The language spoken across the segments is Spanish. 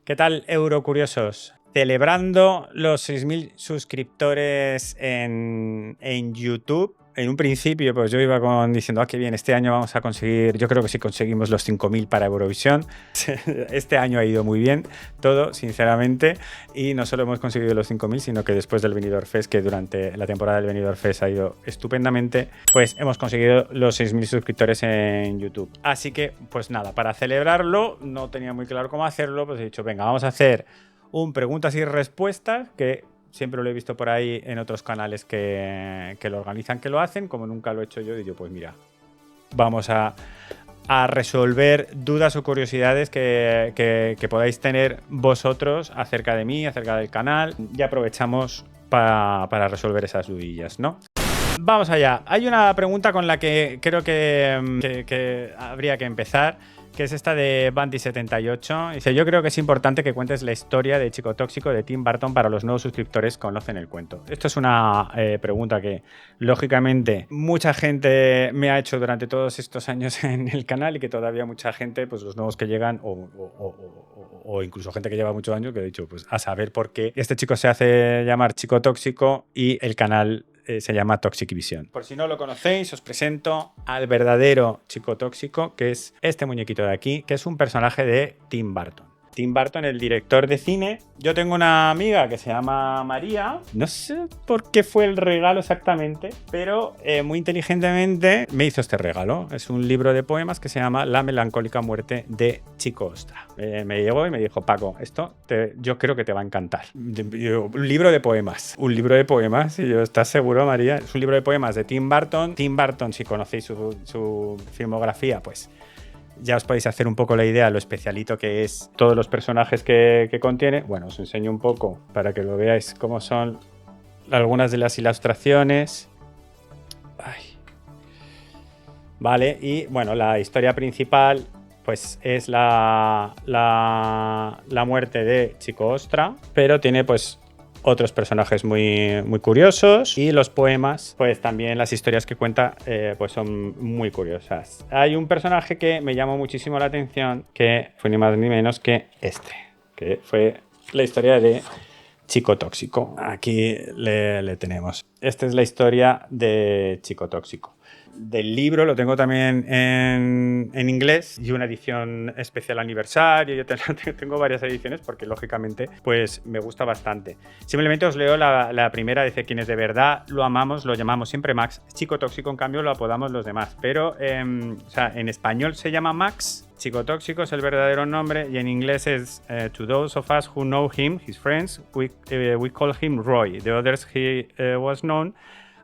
¿Qué tal, Eurocuriosos? Celebrando los 6.000 suscriptores en YouTube. En un principio, pues yo iba diciendo, qué bien, este año vamos a conseguir, yo creo que sí conseguimos los 5.000 para Eurovisión. Este año ha ido muy bien todo, sinceramente, y no solo hemos conseguido los 5.000, sino que después del Benidorm Fest, que durante la temporada del Benidorm Fest ha ido estupendamente, pues hemos conseguido los 6.000 suscriptores en YouTube. Así que, pues nada, para celebrarlo, no tenía muy claro cómo hacerlo, pues he dicho, venga, vamos a hacer un preguntas y respuestas, que siempre lo he visto por ahí en otros canales que lo organizan, que lo hacen. Como nunca lo he hecho yo, digo, pues mira, vamos a resolver dudas o curiosidades que podáis tener vosotros acerca de mí, acerca del canal, y aprovechamos para resolver esas dudillas, ¿no? Vamos allá. Hay una pregunta con la que creo que habría que empezar, que es esta de Bandy78. Dice, yo creo que es importante que cuentes la historia de Chico Tóxico de Tim Burton para los nuevos suscriptores que conocen el cuento. Esto es una pregunta que, lógicamente, mucha gente me ha hecho durante todos estos años en el canal y que todavía mucha gente, pues los nuevos que llegan o incluso gente que lleva muchos años, que he dicho, pues a saber por qué este chico se hace llamar Chico Tóxico y el canal se llama Toxic Vision. Por si no lo conocéis, os presento al verdadero Chico Tóxico, que es este muñequito de aquí, que es un personaje de Tim Burton. Tim Burton, el director de cine. Yo tengo una amiga que se llama María. No sé por qué fue el regalo exactamente, pero muy inteligentemente me hizo este regalo. Es un libro de poemas que se llama La melancólica muerte de Chico Ostra. Me llegó y me dijo, Paco, esto yo creo que te va a encantar. Un libro de poemas. Un libro de poemas. Y yo, ¿estás seguro, María? Es un libro de poemas de Tim Burton. Tim Burton, si conocéis su filmografía, pues ya os podéis hacer un poco la idea de lo especialito que es todos los personajes que contiene. Bueno, os enseño un poco para que lo veáis cómo son algunas de las ilustraciones. Vale, y bueno, la historia principal pues es la muerte de Chico Ostra, pero tiene pues otros personajes muy, muy curiosos, y los poemas, pues también las historias que cuenta pues son muy curiosas. Hay un personaje que me llamó muchísimo la atención, que fue ni más ni menos que este, que fue la historia de Chico Tóxico. Aquí le tenemos. Esta es la historia de Chico Tóxico. Del libro lo tengo también en inglés y una edición especial aniversario. Yo tengo varias ediciones porque lógicamente pues me gusta bastante. Simplemente os leo la primera. Dice, quienes de verdad lo amamos lo llamamos siempre Max. Chico Tóxico en cambio lo apodamos los demás, pero o sea, en español se llama Max. Chico Tóxico es el verdadero nombre, y en inglés es to those of us who know him, his friends, we call him Roy. The others he was known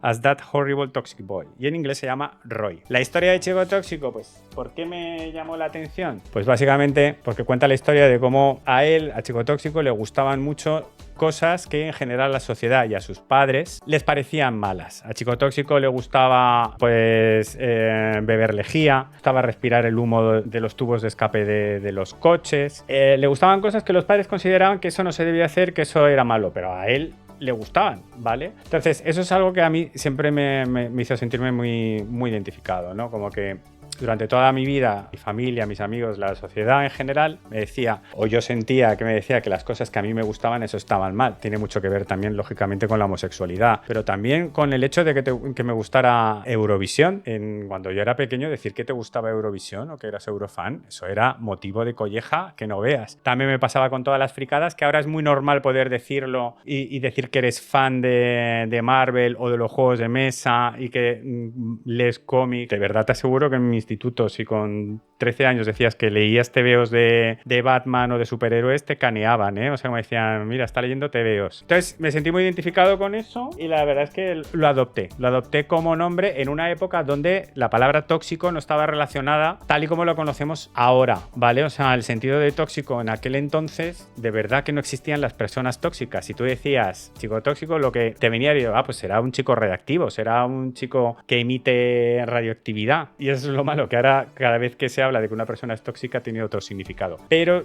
as that horrible toxic boy. Y en inglés se llama Roy. La historia de Chico Tóxico, pues, ¿por qué me llamó la atención? Pues básicamente porque cuenta la historia de cómo a Chico Tóxico, le gustaban mucho cosas que en general a la sociedad y a sus padres les parecían malas. A Chico Tóxico le gustaba pues beber lejía, gustaba respirar el humo de los tubos de escape de los coches, le gustaban cosas que los padres consideraban que eso no se debía hacer, que eso era malo, pero a él le gustaban, ¿vale? Entonces eso es algo que a mí siempre me hizo sentirme muy, muy identificado, ¿no? Como que durante toda mi vida, mi familia, mis amigos, la sociedad en general, me decía, o yo sentía que me decía que las cosas que a mí me gustaban, eso estaban mal. Tiene mucho que ver también, lógicamente, con la homosexualidad, pero también con el hecho de que me gustara Eurovisión. Cuando yo era pequeño, decir que te gustaba Eurovisión o que eras eurofan, eso era motivo de colleja que no veas. También me pasaba con todas las fricadas, que ahora es muy normal poder decirlo y decir que eres fan de Marvel o de los juegos de mesa y que lees cómics. De verdad te aseguro que en mi instituto, si con 13 años decías que leías tebeos de Batman o de superhéroes, te caneaban, ¿eh? O sea, me decían, mira, está leyendo tebeos. Entonces me sentí muy identificado con eso y la verdad es que lo adopté como nombre en una época donde la palabra tóxico no estaba relacionada tal y como lo conocemos ahora, ¿vale? O sea, el sentido de tóxico en aquel entonces, de verdad que no existían las personas tóxicas. Si tú decías chico tóxico, lo que te venía pues será un chico radiactivo, será un chico que emite radioactividad, y eso es lo más malo, que ahora cada vez que se habla de que una persona es tóxica tiene otro significado. Pero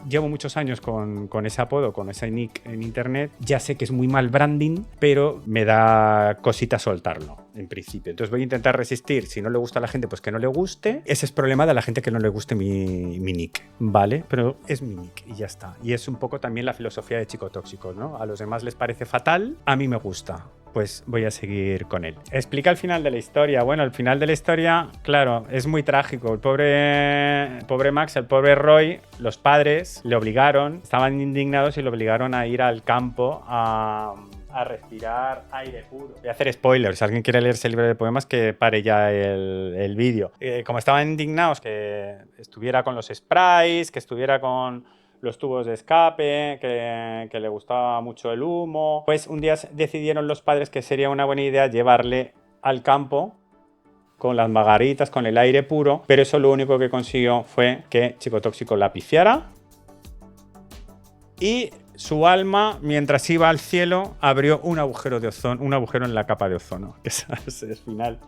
llevo muchos años con ese apodo, con ese nick en internet. Ya sé que es muy mal branding, pero me da cosita soltarlo, en principio. Entonces voy a intentar resistir. Si no le gusta a la gente, pues que no le guste. Ese es problema de la gente que no le guste mi nick, ¿vale? Pero es mi nick y ya está. Y es un poco también la filosofía de Chico Tóxico, ¿no? A los demás les parece fatal, a mí me gusta. Pues voy a seguir con él. Explica el final de la historia. Bueno, el final de la historia, claro, es muy trágico. El pobre Max, el pobre Roy, los padres le obligaron, estaban indignados y le obligaron a ir al campo a respirar aire puro. Voy a hacer spoilers. Si alguien quiere leerse el libro de poemas, que pare ya el vídeo. Como estaban indignados, que estuviera con los sprays, que estuviera con los tubos de escape, que le gustaba mucho el humo, pues un día decidieron los padres que sería una buena idea llevarle al campo con las margaritas, con el aire puro, pero eso lo único que consiguió fue que Chico Tóxico la pifiara y su alma, mientras iba al cielo, abrió un agujero de ozono, un agujero en la capa de ozono. Ese es el final.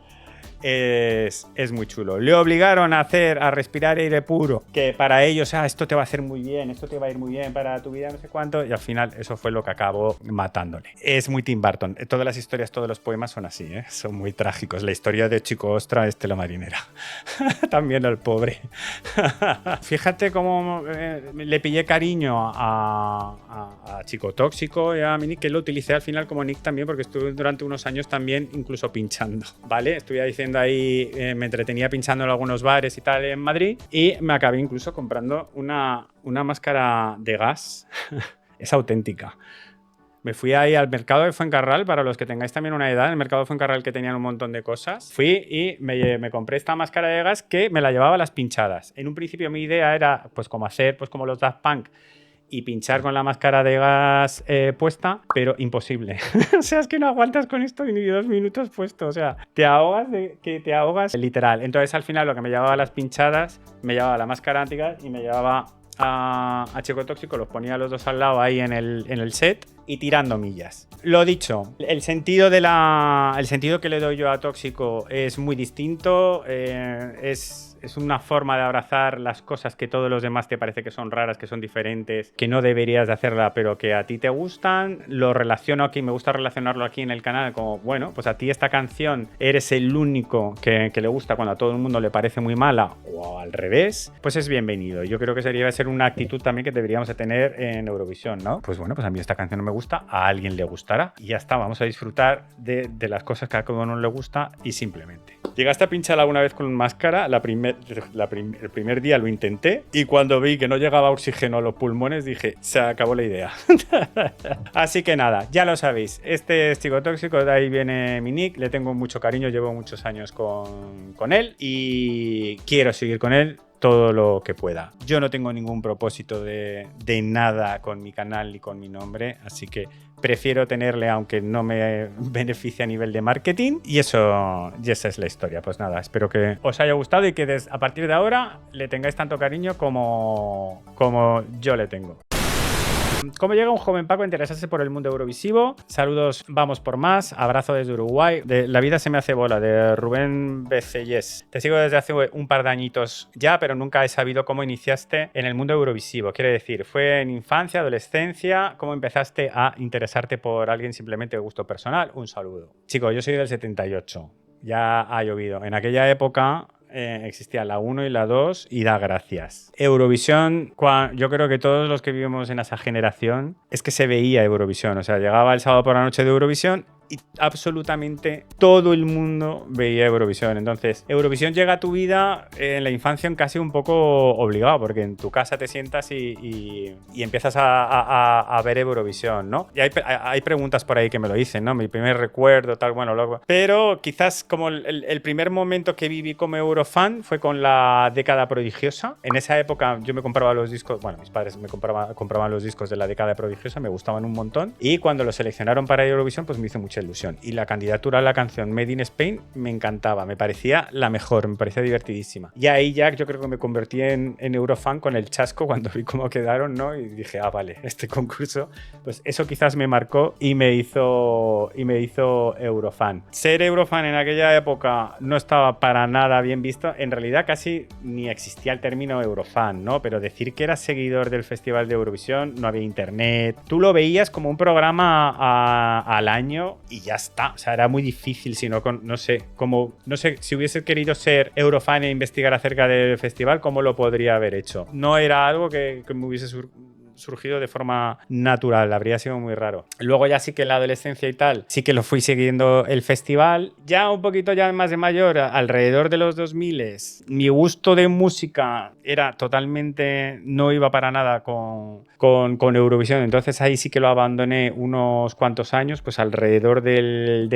Es muy chulo. Le obligaron a respirar aire puro, que para ellos, esto te va a hacer muy bien, esto te va a ir muy bien para tu vida, no sé cuánto, y al final eso fue lo que acabó matándole. Es muy Tim Burton. Todas las historias, todos los poemas son así, son muy trágicos. La historia de Chico Ostra es tela marinera. También el pobre. Fíjate cómo le pillé cariño a Chico Tóxico y a mi nick, que lo utilicé al final como nick también, porque estuve durante unos años también incluso pinchando, ¿vale? Estuve diciendo ahí, me entretenía pinchando en algunos bares y tal en Madrid, y me acabé incluso comprando una máscara de gas. Es auténtica. Me fui ahí al mercado de Fuencarral, para los que tengáis también una edad, en el mercado de Fuencarral, que tenían un montón de cosas. Fui y me compré esta máscara de gas que me la llevaba a las pinchadas. En un principio mi idea era pues como hacer pues como los Daft Punk y pinchar con la máscara de gas puesta, pero imposible. O sea, es que no aguantas con esto ni 2 minutos puesto. O sea, te ahogas literal. Entonces, al final, lo que me llevaba a las pinchadas, me llevaba la máscara antigas y me llevaba a Chico Tóxico, los ponía los dos al lado ahí en el set y tirando millas. Lo dicho, el sentido que le doy yo a Tóxico es muy distinto, es una forma de abrazar las cosas que todos los demás te parece que son raras, que son diferentes, que no deberías de hacerla, pero que a ti te gustan. Lo relaciono aquí, me gusta relacionarlo aquí en el canal como, bueno, pues a ti esta canción eres el único que le gusta cuando a todo el mundo le parece muy mala, o al revés, pues es bienvenido. Yo creo que debería ser una actitud también que deberíamos de tener en Eurovisión, ¿no? Pues bueno, pues a mí esta canción no me gusta, a alguien le gustará y ya está, vamos a disfrutar de las cosas que a cada uno le gusta y simplemente. ¿Llegaste a pinchar alguna vez con máscara? El primer día lo intenté y cuando vi que no llegaba oxígeno a los pulmones dije, se acabó la idea. Así que nada, ya lo sabéis, este es Chico Tóxico, de ahí viene mi nick, le tengo mucho cariño, llevo muchos años con él y quiero seguir con él todo lo que pueda. Yo no tengo ningún propósito de nada con mi canal ni con mi nombre, así que prefiero tenerle aunque no me beneficie a nivel de marketing y esa es la historia. Pues nada, espero que os haya gustado y que a partir de ahora le tengáis tanto cariño como yo le tengo. ¿Cómo llega un joven Paco a interesarse por el mundo eurovisivo? Saludos, vamos por más. Abrazo desde Uruguay. La vida se me hace bola, de Rubén Becellés. Te sigo desde hace un par de añitos ya, pero nunca he sabido cómo iniciaste en el mundo eurovisivo. Quiere decir, ¿fue en infancia, adolescencia? ¿Cómo empezaste a interesarte por alguien simplemente de gusto personal? Un saludo. Chico, yo soy del 78. Ya ha llovido. En aquella época existía la 1 y la 2 y da gracias. Eurovisión, yo creo que todos los que vivimos en esa generación, es que se veía Eurovisión. O sea, llegaba el sábado por la noche de Eurovisión y absolutamente todo el mundo veía Eurovisión. Entonces, Eurovisión llega a tu vida en la infancia en casi un poco obligado, porque en tu casa te sientas y empiezas a ver Eurovisión, ¿no? Y hay preguntas por ahí que me lo dicen, ¿no? Mi primer recuerdo, tal, bueno, luego. Pero quizás como el primer momento que viví como Eurofan fue con la década prodigiosa. En esa época yo me compraba los discos, bueno, mis padres me compraban los discos de la década prodigiosa, me gustaban un montón. Y cuando los seleccionaron para Eurovisión, pues me hizo mucha mucha ilusión. Y la candidatura a la canción Made in Spain me encantaba, me parecía la mejor, me parecía divertidísima. Y ahí ya yo creo que me convertí en Eurofan con el chasco cuando vi cómo quedaron, ¿no? Y dije, vale, este concurso, pues eso quizás me marcó y me hizo Eurofan. Ser Eurofan en aquella época no estaba para nada bien visto, en realidad casi ni existía el término Eurofan, ¿no? Pero decir que eras seguidor del Festival de Eurovisión, no había internet, tú lo veías como un programa al año y ya está, o sea, era muy difícil, si no, no sé, si hubiese querido ser Eurofan e investigar acerca del festival, ¿cómo lo podría haber hecho? No era algo que me hubiese surgido de forma natural, habría sido muy raro. Luego ya sí que en la adolescencia y tal, sí que lo fui siguiendo el festival. Ya un poquito ya más de mayor, alrededor de los 2000, mi gusto de música era totalmente, no iba para nada con Eurovisión, entonces ahí sí que lo abandoné unos cuantos años, pues alrededor del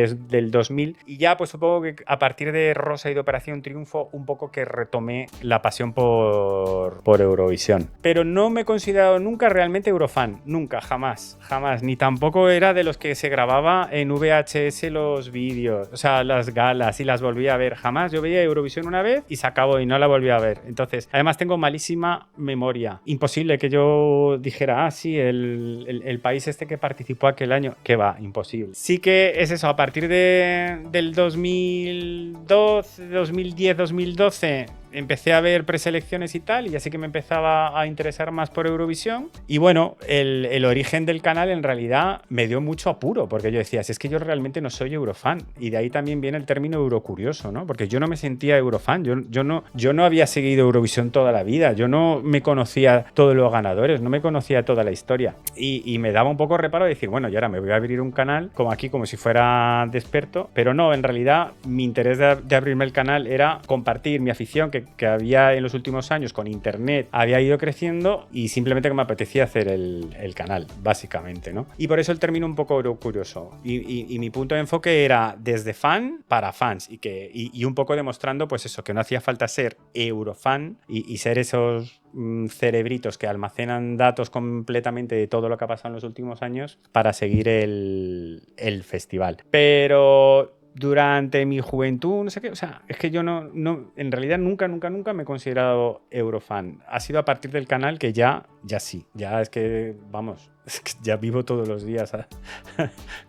2000, y ya pues supongo que a partir de Rosa y de Operación Triunfo un poco que retomé la pasión por Eurovisión. Pero no me he considerado nunca realmente Eurofan, nunca, jamás, ni tampoco era de los que se grababa en VHS los vídeos, o sea, las galas y las volví a ver, jamás. Yo veía Eurovisión una vez y se acabó y no la volví a ver. Entonces, además tengo malísima memoria, imposible que yo dijera, sí, el país este que participó aquel año, que va, imposible. Sí que es eso, a partir del 2012, 2010, 2012 empecé a ver preselecciones y tal, y así que me empezaba a interesar más por Eurovisión. Y bueno, el origen del canal en realidad me dio mucho apuro, porque yo decía, si es que yo realmente no soy Eurofan, y de ahí también viene el término Eurocurioso, ¿no? Porque yo no me sentía Eurofan, yo no había seguido Eurovisión toda la vida, yo no me conocía todos los ganadores, no me conocía toda la historia, y me daba un poco reparo de decir, bueno, y ahora me voy a abrir un canal, como aquí, como si fuera de experto, pero no, en realidad mi interés de abrirme el canal era compartir mi afición, que había en los últimos años con internet, había ido creciendo, y simplemente que me apetecía hacer el canal, básicamente, ¿no? Y por eso el término un poco curioso. Y mi punto de enfoque era desde fan para fans, y un poco demostrando, pues eso, que no hacía falta ser Eurofan y ser esos cerebritos que almacenan datos completamente de todo lo que ha pasado en los últimos años para seguir el festival. Pero durante mi juventud, no sé qué, o sea, es que yo no en realidad nunca me he considerado Eurofan. Ha sido a partir del canal que ya sí, ya es que, vamos, es que ya vivo todos los días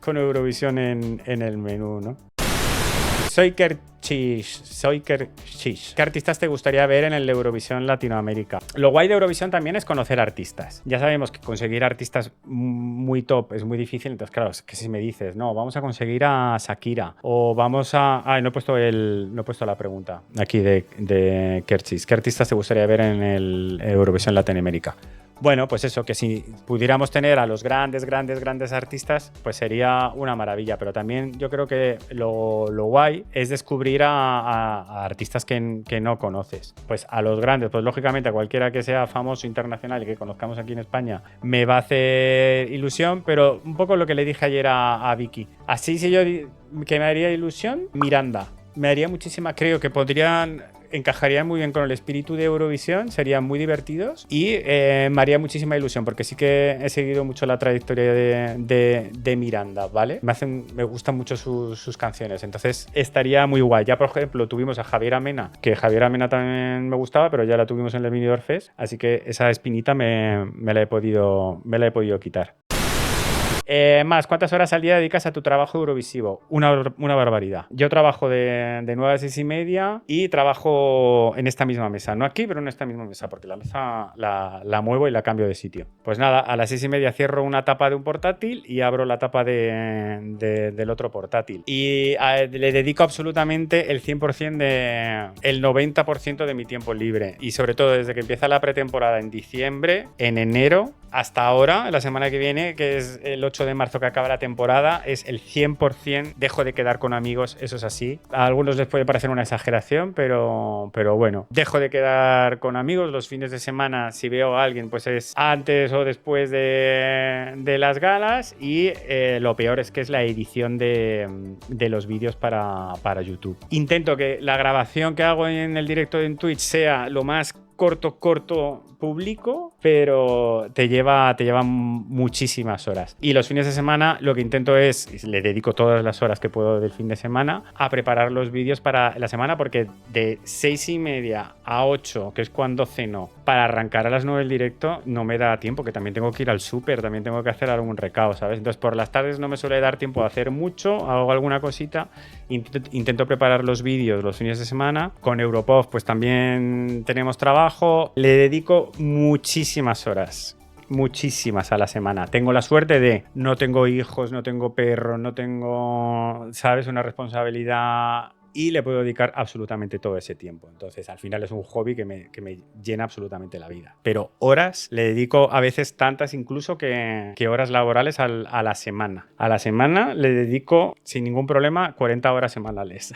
con Eurovisión en el menú, ¿no? Soy Kerchish. ¿Qué artistas te gustaría ver en el Eurovisión Latinoamérica? Lo guay de Eurovisión también es conocer artistas. Ya sabemos que conseguir artistas muy top es muy difícil, entonces claro, es que si me dices, no, vamos a conseguir a Shakira, o vamos a... no he puesto la pregunta aquí de Kerchish. ¿Qué artistas te gustaría ver en el Eurovisión Latinoamérica? Bueno, pues eso, que si pudiéramos tener a los grandes artistas, pues sería una maravilla. Pero también yo creo que lo guay es descubrir a artistas que no conoces. Pues a los grandes, pues lógicamente a cualquiera que sea famoso internacional y que conozcamos aquí en España, me va a hacer ilusión, pero un poco lo que le dije ayer a Vicky. Así si yo que me haría ilusión, Miranda. Me haría muchísima, creo que encajarían muy bien con el espíritu de Eurovisión, serían muy divertidos y me haría muchísima ilusión porque sí que he seguido mucho la trayectoria de Miranda, ¿vale? Me gustan mucho sus canciones, entonces estaría muy guay. Ya, por ejemplo, tuvimos a Javier Amena, que Javier Amena también me gustaba, pero ya la tuvimos en el Benidorm Fest, así que esa espinita me la he podido quitar. Más, ¿cuántas horas al día dedicas a tu trabajo eurovisivo? Una barbaridad. Yo trabajo de 9 a 6 y media y trabajo en esta misma mesa. No aquí, pero en esta misma mesa, porque la mesa la muevo y la cambio de sitio. Pues nada, a las 6 y media cierro una tapa de un portátil y abro la tapa del otro portátil. Y le dedico absolutamente el 100%, el 90% de mi tiempo libre. Y sobre todo desde que empieza la pretemporada en diciembre, en enero, hasta ahora, la semana que viene, que es el 8 de marzo que acaba la temporada, es el 100% dejo de quedar con amigos, eso es así. A algunos les puede parecer una exageración, pero bueno, dejo de quedar con amigos los fines de semana. Si veo a alguien, pues es antes o después de las galas, y lo peor es que es la edición de los vídeos para YouTube. Intento que la grabación que hago en el directo en Twitch sea lo más corto publico, pero te lleva muchísimas horas. Y los fines de semana lo que intento es, le dedico todas las horas que puedo del fin de semana a preparar los vídeos para la semana, porque de 6:30 a 8, que es cuando ceno, para arrancar a las 9 el directo, no me da tiempo, que también tengo que ir al súper, también tengo que hacer algún recado, ¿sabes? Entonces por las tardes no me suele dar tiempo a hacer mucho, hago alguna cosita, intento preparar los vídeos los fines de semana. Con Europov pues también tenemos trabajo, le dedico muchísimas horas, muchísimas a la semana. Tengo la suerte de no tengo hijos, no tengo perros, no tengo, ¿sabes?, una responsabilidad, y le puedo dedicar absolutamente todo ese tiempo. Entonces, al final es un hobby que me llena absolutamente la vida. Pero horas le dedico a veces tantas incluso que horas laborales a la semana. A la semana le dedico sin ningún problema 40 horas semanales.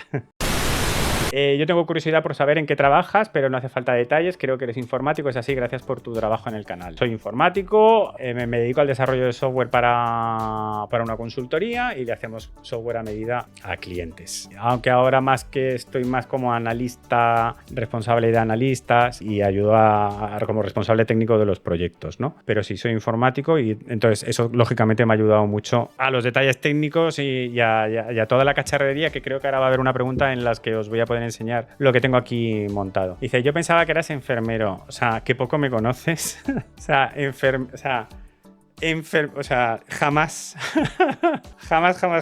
Yo tengo curiosidad por saber en qué trabajas, pero no hace falta detalles. Creo que eres informático, es así. Gracias por tu trabajo en el canal. Soy informático, me dedico al desarrollo de software para una consultoría y le hacemos software a medida a clientes. Aunque ahora más que estoy más como analista, responsable de analistas, y ayudo como responsable técnico de los proyectos, ¿no? Pero sí soy informático, y entonces eso lógicamente me ha ayudado mucho a los detalles técnicos y a toda la cacharrería, que creo que ahora va a haber una pregunta en las que os voy a poder enseñar lo que tengo aquí montado. Dice, yo pensaba que eras enfermero. O sea, qué poco me conoces. O sea, jamás. Jamás.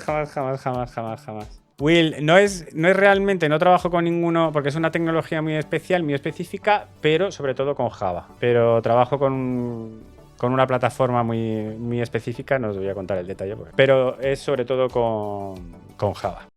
Will, no es realmente, no trabajo con ninguno porque es una tecnología muy especial, muy específica, pero sobre todo con Java. Pero trabajo con una plataforma muy específica, no os voy a contar el detalle, pero es sobre todo con Java.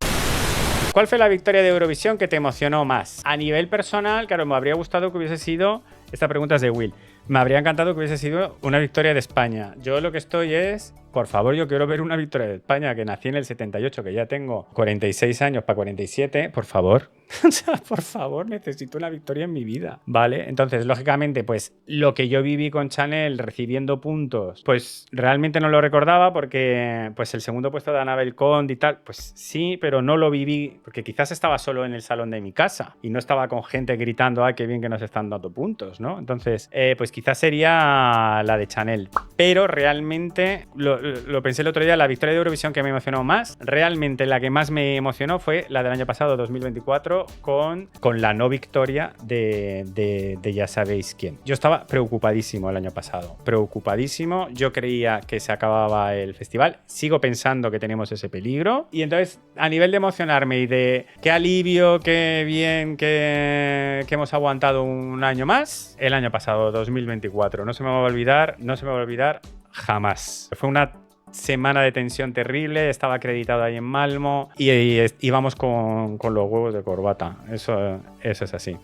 ¿Cuál fue la victoria de Eurovisión que te emocionó más? A nivel personal, claro, me habría gustado que hubiese sido... Esta pregunta es de Will. Me habría encantado que hubiese sido una victoria de España. Yo lo que estoy es... Por favor, yo quiero ver una victoria de España, que nací en el 78, que ya tengo 46 años para 47. Por favor. O sea, por favor, necesito una victoria en mi vida, ¿vale? Entonces, lógicamente, pues lo que yo viví con Chanel recibiendo puntos, pues realmente no lo recordaba, porque pues el segundo puesto de Annabel Conde y tal, pues sí, pero no lo viví porque quizás estaba solo en el salón de mi casa y no estaba con gente gritando, ¡ay, qué bien que nos están dando puntos!, ¿no? Entonces, pues quizás sería la de Chanel. Pero realmente, lo pensé el otro día, la victoria de Eurovisión que me emocionó más, realmente la que más me emocionó fue la del año pasado, 2024, con la no victoria de ya sabéis quién. Yo estaba preocupadísimo el año pasado, preocupadísimo. Yo creía que se acababa el festival, sigo pensando que tenemos ese peligro, y entonces a nivel de emocionarme y de qué alivio, qué bien que hemos aguantado un año más, el año pasado, 2024, no se me va a olvidar jamás. Fue una semana de tensión terrible, estaba acreditado ahí en Malmo y íbamos con los huevos de corbata. Eso es así.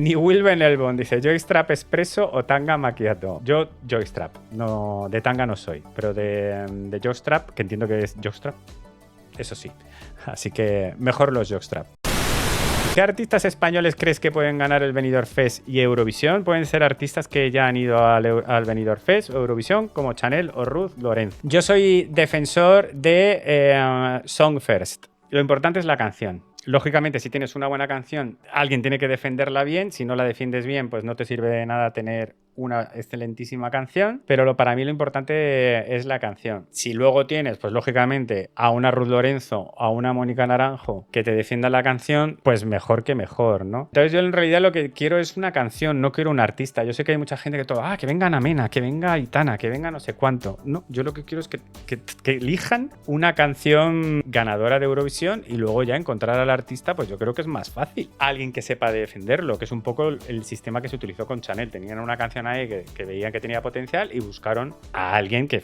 Ni Will Benelbon dice, joystrap espresso o tanga macchiato. Yo joystrap, no, de tanga no soy, pero de joystrap, que entiendo que es joystrap, eso sí. Así que mejor los joystrap. ¿Qué artistas españoles crees que pueden ganar el Benidorm Fest y Eurovisión? Pueden ser artistas que ya han ido al Benidorm Fest o Eurovisión, como Chanel o Ruth Lorenz. Yo soy defensor de Song First. Lo importante es la canción. Lógicamente, si tienes una buena canción, alguien tiene que defenderla bien. Si no la defiendes bien, pues no te sirve de nada tener una excelentísima canción, pero para mí lo importante es la canción. Si luego tienes, pues lógicamente, a una Ruth Lorenzo, a una Mónica Naranjo que te defienda la canción, pues mejor que mejor, ¿no? Entonces yo en realidad lo que quiero es una canción, no quiero un artista. Yo sé que hay mucha gente que venga Ana Mena, que venga Aitana, que venga no sé cuánto. No, yo lo que quiero es que elijan una canción ganadora de Eurovisión y luego ya encontrar al artista, pues yo creo que es más fácil. Alguien que sepa defenderlo, que es un poco el sistema que se utilizó con Chanel. Tenían una canción ahí que veían que tenía potencial y buscaron a alguien que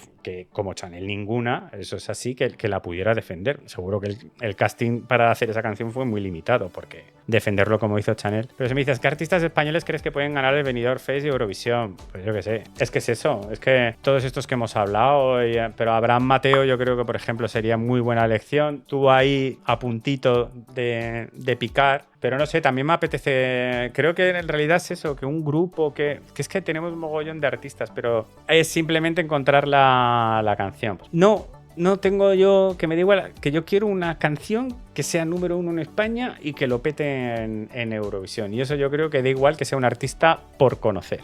como Chanel ninguna, eso es así, que la pudiera defender. Seguro que el casting para hacer esa canción fue muy limitado, porque defenderlo como hizo Chanel. Pero si me dices, ¿qué artistas españoles crees que pueden ganar el Benidorm Fest y Eurovisión? Pues yo qué sé. Es que es eso. Es que todos estos que hemos hablado, pero Abraham Mateo yo creo que, por ejemplo, sería muy buena elección. Tú ahí a puntito de picar. Pero no sé, también me apetece... Creo que en realidad es eso, que un grupo que es que tenemos un mogollón de artistas, pero es simplemente encontrar la canción. No no tengo yo, que me da igual, que yo quiero una canción que sea número 1 en España y que lo pete en Eurovisión. Y eso yo creo que da igual que sea un artista por conocer.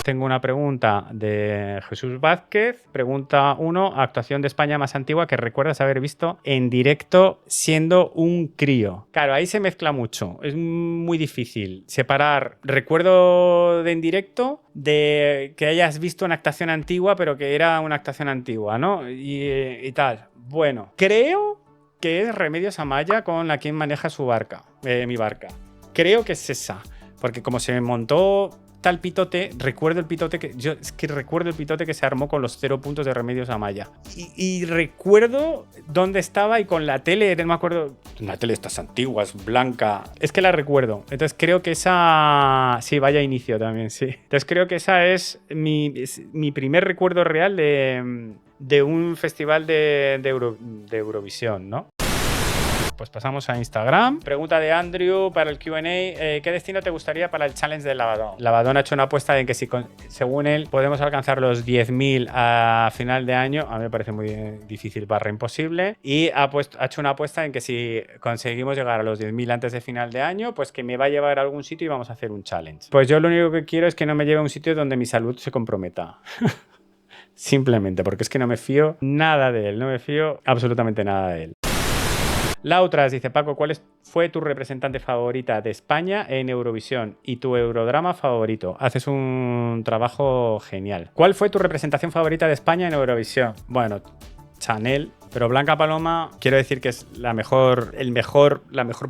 Tengo una pregunta de Jesús Vázquez. Pregunta 1. Actuación de España más antigua que recuerdas haber visto en directo siendo un crío. Claro, ahí se mezcla mucho. Es muy difícil separar recuerdo de en directo de que hayas visto una actuación antigua, pero que era una actuación antigua, ¿no? Y tal. Bueno, creo que es Remedios Amaya con la quien maneja su barca, mi barca. Creo que es esa. Porque como se montó tal pitote, recuerdo el pitote que se armó con los 0 puntos de Remedios Amaya. Y recuerdo dónde estaba y con la tele, no me acuerdo. La tele estas antiguas, blanca. Es que la recuerdo. Entonces creo que esa. Sí, vaya inicio también, sí. Entonces creo que esa es mi primer recuerdo real de un festival de Eurovisión, ¿no? Pues pasamos a Instagram. Pregunta de Andrew para el Q&A. ¿Qué destino te gustaría para el challenge del Lavadón? Lavadón ha hecho una apuesta en que si, según él, podemos alcanzar los 10.000 a final de año. A mí me parece muy difícil / imposible. Y ha hecho una apuesta en que si conseguimos llegar a los 10.000 antes de final de año, pues que me va a llevar a algún sitio y vamos a hacer un challenge. Pues yo lo único que quiero es que no me lleve a un sitio donde mi salud se comprometa. Simplemente, porque es que no me fío nada de él. No me fío absolutamente nada de él. Lautras dice: Paco, ¿cuál fue tu representante favorita de España en Eurovisión y tu Eurodrama favorito? Haces un trabajo genial. ¿Cuál fue tu representación favorita de España en Eurovisión? Bueno, Chanel. Pero Blanca Paloma, quiero decir que es la mejor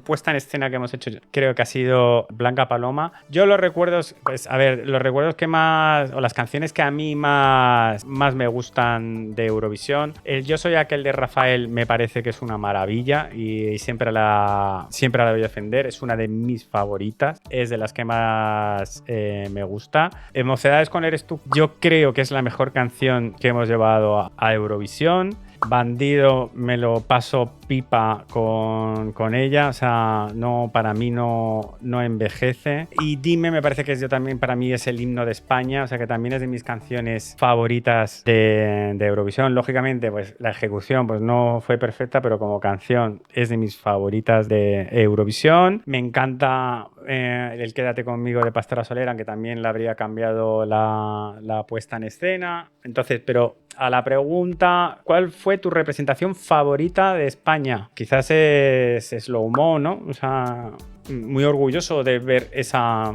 puesta en escena que hemos hecho. Creo que ha sido Blanca Paloma. Yo los recuerdos, pues a ver, los recuerdos que más, o las canciones que a mí más me gustan de Eurovisión, el Yo soy aquel de Rafael me parece que es una maravilla y siempre la voy a defender. Es una de mis favoritas, es de las que más me gusta. Mocedades con Eres tú, yo creo que es la mejor canción que hemos llevado a Eurovisión. Bandido me lo paso pipa con ella, o sea, no, para mí no envejece. Y Dime me parece que también para mí es el himno de España, o sea que también es de mis canciones favoritas de Eurovisión. Lógicamente, pues la ejecución pues no fue perfecta, pero como canción es de mis favoritas de Eurovisión. Me encanta el Quédate conmigo de Pastora Soler, aunque también le habría cambiado la puesta en escena. Entonces, pero a la pregunta, ¿cuál fue tu representación favorita de España? Quizás es Slow Mo, ¿no? O sea, muy orgulloso de ver esa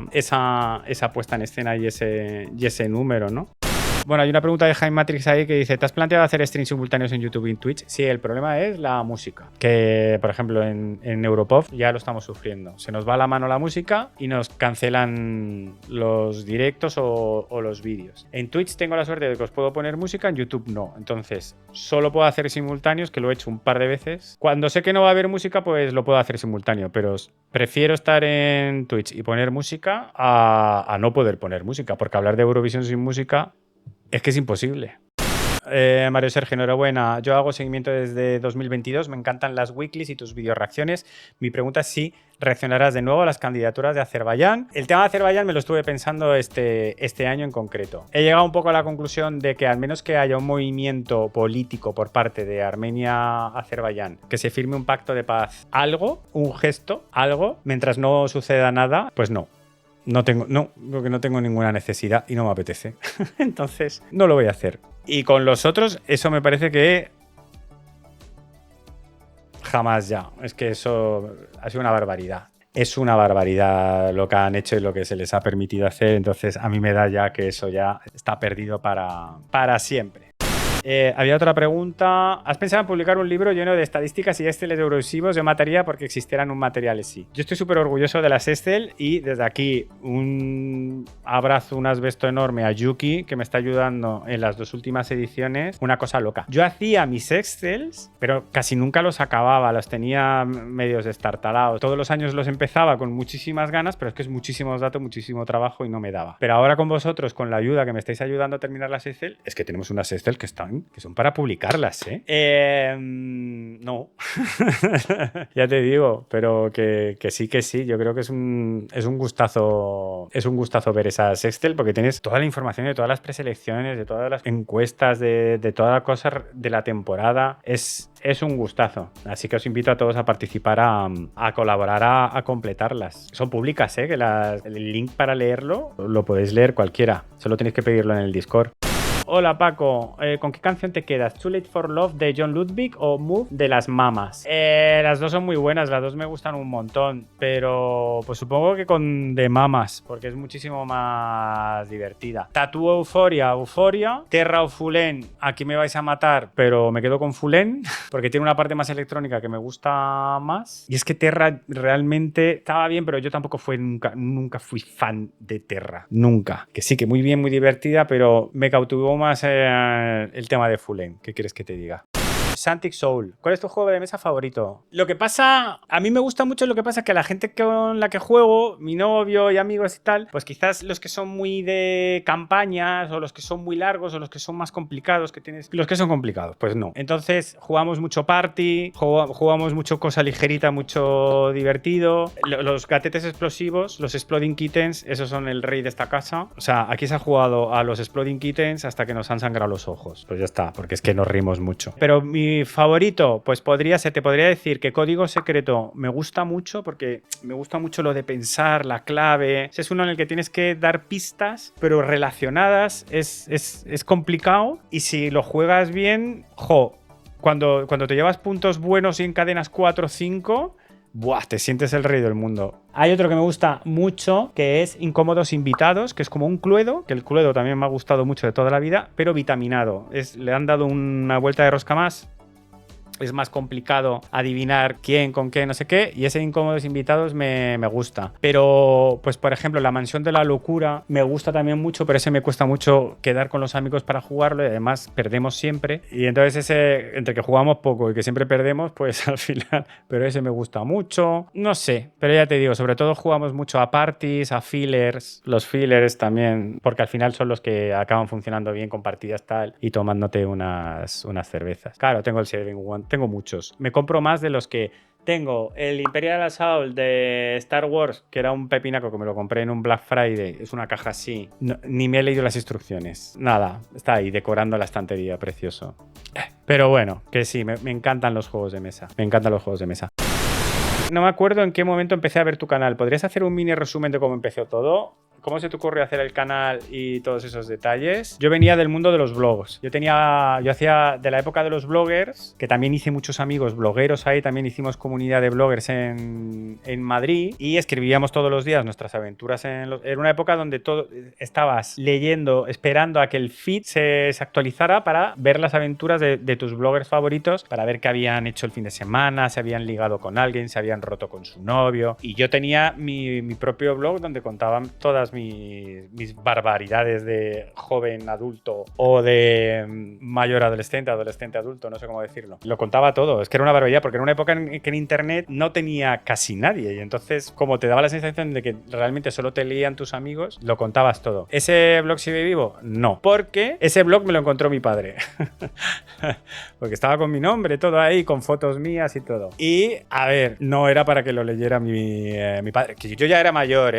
puesta en escena y ese número, ¿no? Bueno, hay una pregunta de Jaime Matrix ahí que dice: ¿te has planteado hacer streams simultáneos en YouTube y en Twitch? Sí, el problema es la música, que por ejemplo en Europop ya lo estamos sufriendo. Se nos va la mano la música y nos cancelan los directos o los vídeos. En Twitch tengo la suerte de que os puedo poner música, en YouTube no. Entonces, solo puedo hacer simultáneos, que lo he hecho un par de veces. Cuando sé que no va a haber música, pues lo puedo hacer simultáneo, pero prefiero estar en Twitch y poner música a no poder poner música, porque hablar de Eurovisión sin música es que es imposible. Mario Sergio, enhorabuena. Yo hago seguimiento desde 2022. Me encantan las weeklies y tus videoreacciones. Mi pregunta es si reaccionarás de nuevo a las candidaturas de Azerbaiyán. El tema de Azerbaiyán me lo estuve pensando este año en concreto. He llegado un poco a la conclusión de que al menos que haya un movimiento político por parte de Armenia-Azerbaiyán, que se firme un pacto de paz, algo, un gesto, algo, mientras no suceda nada, pues no. Porque no tengo ninguna necesidad y no me apetece. Entonces, no lo voy a hacer. Y con los otros, eso me parece que jamás ya. Es que eso ha sido una barbaridad. Es una barbaridad lo que han hecho y lo que se les ha permitido hacer. Entonces, a mí me da ya que eso ya está perdido para siempre. Había otra pregunta. ¿Has pensado en publicar un libro lleno de estadísticas y Excel eurovisivos? Yo mataría porque existieran un material así. Yo estoy súper orgulloso de las Excel y desde aquí un abrazo, un asbesto enorme a Yuki, que me está ayudando en las 2 últimas ediciones. Una cosa loca. Yo hacía mis Excels, pero casi nunca los acababa. Los tenía medios destartalados. Todos los años los empezaba con muchísimas ganas, pero es que es muchísimos datos, muchísimo trabajo y no me daba. Pero ahora con vosotros, con la ayuda que me estáis ayudando a terminar las Excel, es que tenemos unas Excel que están que son para publicarlas, ¿eh? No. Ya te digo, pero que sí. Yo creo que es un gustazo ver esas Excel porque tienes toda la información de todas las preselecciones, de todas las encuestas, de todas las cosas de la temporada. Es un gustazo. Así que os invito a todos a participar, a colaborar, a completarlas. Son públicas, ¿eh? Que el link para leerlo lo podéis leer cualquiera. Solo tenéis que pedirlo en el Discord. Hola Paco, ¿con qué canción te quedas? ¿Too Late for Love de John Ludwig o Move de Las Mamas? Las dos son muy buenas, las dos me gustan un montón, pero pues supongo que con The Mamas, porque es muchísimo más divertida. Tattoo Euphoria, Terra o Fulen, aquí me vais a matar, pero me quedo con Fulen, porque tiene una parte más electrónica que me gusta más. Y es que Terra realmente estaba bien, pero yo tampoco nunca fui fan de Terra, nunca. Que sí, que muy bien, muy divertida, pero me cautivó más el tema de Fulen. ¿Qué quieres que te diga? Santic Soul. ¿Cuál es tu juego de mesa favorito? Lo que pasa, a mí me gusta mucho lo que pasa que a la gente con la que juego, mi novio y amigos y tal, pues quizás los que son muy de campañas o los que son muy largos o los que son más complicados que tienes, los que son complicados, pues no. Entonces jugamos mucho party, jugamos mucho cosa ligerita, mucho divertido. Los gatetes explosivos, los Exploding Kittens, esos son el rey de esta casa. O sea, aquí se ha jugado a los Exploding Kittens hasta que nos han sangrado los ojos. Pues ya está, porque es que nos rimos mucho. Pero mi favorito, pues te podría decir que Código Secreto me gusta mucho porque me gusta mucho lo de pensar, la clave. Es uno en el que tienes que dar pistas, pero relacionadas. Es complicado y si lo juegas bien, cuando te llevas puntos buenos y encadenas 4 o 5... ¡buah! Te sientes el rey del mundo. Hay otro que me gusta mucho, que es Incómodos Invitados, que es como un Cluedo, que el Cluedo también me ha gustado mucho de toda la vida, pero vitaminado. Le han dado una vuelta de rosca más. Es más complicado adivinar quién, con qué, no sé qué, y ese Incómodos Invitados me gusta. Pero, pues por ejemplo, La Mansión de la Locura me gusta también mucho, pero ese me cuesta mucho quedar con los amigos para jugarlo y además perdemos siempre. Y entonces ese, entre que jugamos poco y que siempre perdemos, pues al final, pero ese me gusta mucho. No sé, pero ya te digo, sobre todo jugamos mucho a parties, a fillers, los fillers también, porque al final son los que acaban funcionando bien con partidas tal y tomándote unas cervezas. Claro, tengo el Saving One. Tengo muchos. Me compro más de los que tengo. El Imperial Assault de Star Wars, que era un pepinaco que me lo compré en un Black Friday. Es una caja así. No, ni me he leído las instrucciones. Nada, está ahí decorando la estantería, precioso. Pero bueno, que sí, me encantan los juegos de mesa. Me encantan los juegos de mesa. No me acuerdo en qué momento empecé a ver tu canal. ¿Podrías hacer un mini resumen de cómo empezó todo? ¿Cómo se te ocurrió hacer el canal y todos esos detalles? Yo venía del mundo de los blogs. Yo hacía de la época de los bloggers, que también hice muchos amigos blogueros ahí, también hicimos comunidad de bloggers en Madrid y escribíamos todos los días nuestras aventuras. Era una época donde estabas leyendo, esperando a que el feed se actualizara para ver las aventuras de tus bloggers favoritos, para ver qué habían hecho el fin de semana, si habían ligado con alguien, si habían roto con su novio. Y yo tenía mi propio blog donde contaban todas mis barbaridades de joven adulto o de mayor adolescente adulto, no sé cómo decirlo. Lo contaba todo, es que era una barbaridad porque era una época en que en internet no tenía casi nadie y entonces como te daba la sensación de que realmente solo te leían tus amigos, lo contabas todo. ¿Ese blog sigue vivo? No, porque ese blog me lo encontró mi padre. Porque estaba con mi nombre, todo ahí, con fotos mías y todo. Y, a ver, no era para que lo leyera mi padre, que yo ya era mayor,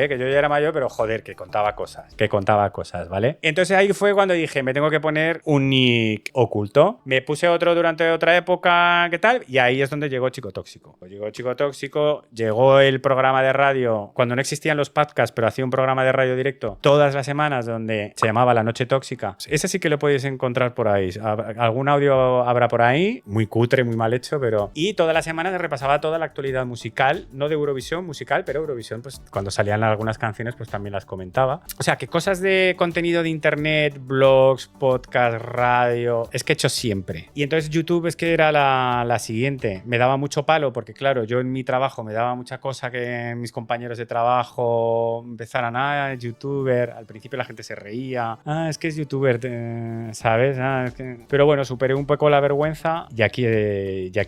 pero joder, que contaba cosas, ¿vale? Entonces ahí fue cuando dije, me tengo que poner un nick oculto. Me puse otro durante otra época, ¿qué tal? Y ahí es donde llegó Chico Tóxico. Pues llegó Chico Tóxico, llegó el programa de radio, cuando no existían los podcasts, pero hacía un programa de radio directo todas las semanas donde se llamaba La Noche Tóxica. Ese sí que lo podéis encontrar por ahí. Algún audio habrá por ahí, muy cutre, muy mal hecho, pero... Y todas las semanas repasaba toda la actualidad musical, no de Eurovisión musical, pero Eurovisión, pues cuando salían algunas canciones, pues también las comentaba. O sea, que cosas de contenido de internet, blogs, podcast, radio, es que he hecho siempre. Y entonces YouTube es que era la siguiente. Me daba mucho palo porque, claro, yo en mi trabajo me daba mucha cosa que mis compañeros de trabajo empezaran, youtuber. Al principio la gente se reía. Es que es youtuber, ¿sabes? Pero bueno, superé un poco la vergüenza y aquí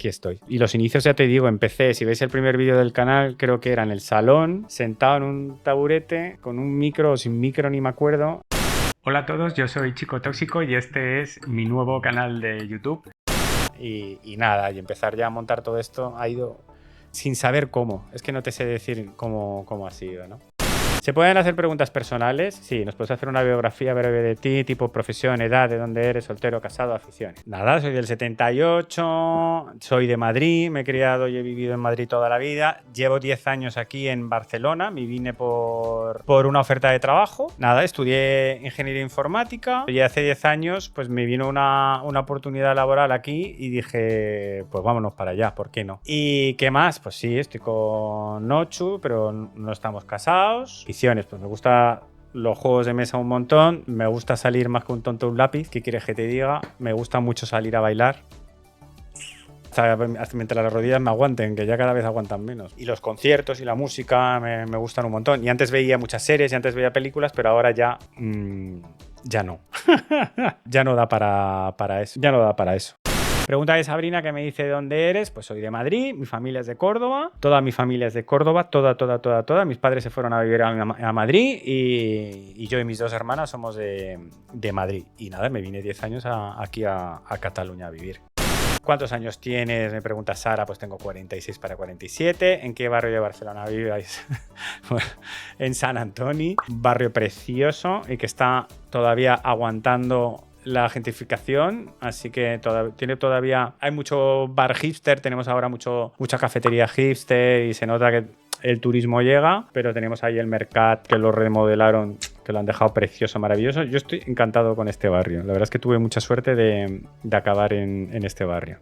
estoy. Y los inicios, ya te digo, empecé, si veis el primer vídeo del canal, creo que era en el salón, sentado en un taburete, con un micro o sin micro, ni me acuerdo. Hola a todos, yo soy Chico Tóxico y este es mi nuevo canal de YouTube. Y nada, y empezar ya a montar todo esto ha ido sin saber cómo. Es que no te sé decir cómo ha sido, ¿no? ¿Se pueden hacer preguntas personales? Sí, nos puedes hacer una biografía breve de ti, tipo profesión, edad, de dónde eres, soltero, casado, aficiones. Nada, soy del 78, soy de Madrid, me he criado y he vivido en Madrid toda la vida. Llevo 10 años aquí en Barcelona, me vine por una oferta de trabajo. Nada, estudié ingeniería informática y hace 10 años pues me vino una oportunidad laboral aquí y dije, pues vámonos para allá, ¿por qué no? ¿Y qué más? Pues sí, estoy con Nochu, pero no estamos casados. Pues me gusta los juegos de mesa un montón, me gusta salir más que un tonto un lápiz, ¿qué quieres que te diga? Me gusta mucho salir a bailar. Hasta mientras las rodillas me aguanten, que ya cada vez aguantan menos. Y los conciertos y la música me gustan un montón. Y antes veía muchas series y antes veía películas, pero ahora ya ya no. Ya no da para eso. Ya no da para eso. Pregunta de Sabrina que me dice de dónde eres. Pues soy de Madrid, mi familia es de Córdoba, toda mi familia es de Córdoba, toda. Mis padres se fueron a vivir a Madrid y yo y mis dos hermanas somos de Madrid. Y nada, me vine 10 años aquí a Cataluña a vivir. ¿Cuántos años tienes? Me pregunta Sara, pues tengo 46 para 47. ¿En qué barrio de Barcelona vives? En Sant Antoni, un barrio precioso y que está todavía aguantando la gentrificación, así que hay mucho bar hipster, tenemos ahora mucha cafetería hipster y se nota que el turismo llega, pero tenemos ahí el Mercat que lo remodelaron, que lo han dejado precioso, maravilloso. Yo estoy encantado con este barrio, la verdad es que tuve mucha suerte de acabar en este barrio.